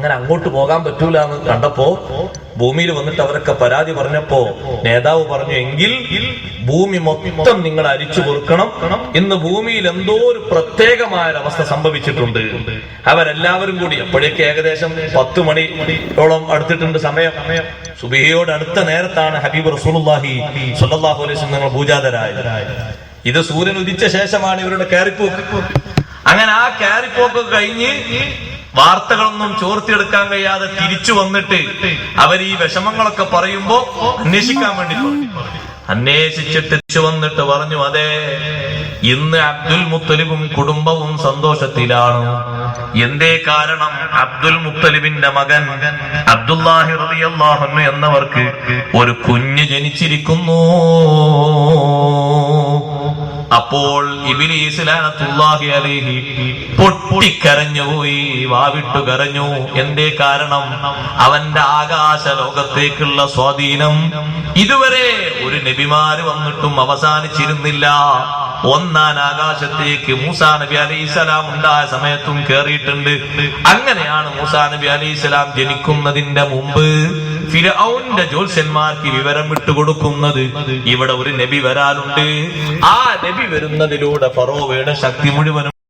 അങ്ങനെ അങ്ങോട്ട് പോകാൻ പറ്റൂല എന്ന് കണ്ടപ്പോ ഭൂമിയിൽ വന്നിട്ട് അവരൊക്കെ പരാതി പറഞ്ഞപ്പോ നേതാവ് പറഞ്ഞു, എങ്കിൽ ഭൂമി മൊത്തം നിങ്ങൾ അരിച്ചു പൊറുക്കണം. ഇന്ന് ഭൂമിയിൽ എന്തോ ഒരു പ്രത്യേകമായ അവസ്ഥ സംഭവിച്ചിട്ടുണ്ട്. അവരെല്ലാവരും കൂടി അപ്പോഴേക്ക് ഏകദേശം 10 മണിയോളം അടുത്തിട്ടുണ്ട് സമയം. സുബഹിയോട് അടുത്ത നേരത്താണ് ഹബീബ് റസൂലുള്ളാഹി സ്വല്ലല്ലാഹു അലൈഹി വസല്ലം നിങ്ങൾ പൂജാതരായത്. ഇത് സൂര്യൻ ഉദിച്ച ശേഷമാണ് ഇവരുടെ കയറിപ്പോക്ക്. അങ്ങനെ ആ കയറിപ്പോക്ക് കഴിഞ്ഞ് വാർത്തകളൊന്നും ചോർത്തിയെടുക്കാൻ കഴിയാതെ തിരിച്ചു വന്നിട്ട് അവർ ഈ വിഷമങ്ങളൊക്കെ പറയുമ്പോ അന്വേഷിക്കാൻ വേണ്ടി അന്വേഷിച്ചിട്ട് തിരിച്ചു വന്നിട്ട് പറഞ്ഞു, അതെ, ഇന്ന് അബ്ദുൽ മുത്തലിബും കുടുംബവും സന്തോഷത്തിലാണ്. എന്തേ കാരണം? അബ്ദുൽ മുത്തലിബിന്റെ മകൻ അബ്ദുല്ലാഹി റളിയല്ലാഹു അൻഹു എന്നവർക്ക് ഒരു കുഞ്ഞ് ജനിച്ചിരിക്കുന്നു. അപ്പോൾ ഇബ്ലീസ് ലഅനത്തുല്ലാഹി അലൈഹി പൊട്ടിക്കരഞ്ഞുപോയി, വാവിട്ടു കരഞ്ഞു. എന്തേ കാരണം? അവന്റെ ആകാശ ലോകത്തേക്കുള്ള സ്വാധീനം ഇതുവരെ ഒരു നബിമാര് വന്നിട്ടും അവസാനിച്ചിരുന്നില്ല. ഒന്നാം ആകാശത്തേക്ക് മൂസാ നബി അലൈഹിസ്സലാം ഉണ്ടായ സമയത്തും കേറിയിട്ടുണ്ട്. അങ്ങനെയാണ് മൂസാ നബി അലൈഹിസ്സലാം ജനിക്കുന്നതിന്റെ മുമ്പ് ഫിർഔന്റെ ജ്യോത്സ്യന്മാർക്ക് വിവരം വിട്ടുകൊടുക്കുന്നത് ഇവിടെ ഒരു നബി വരാനുണ്ട്. ആ നബി വരുന്നതിലൂടെ ഫറോവയുടെ ശക്തി മുഴുവനും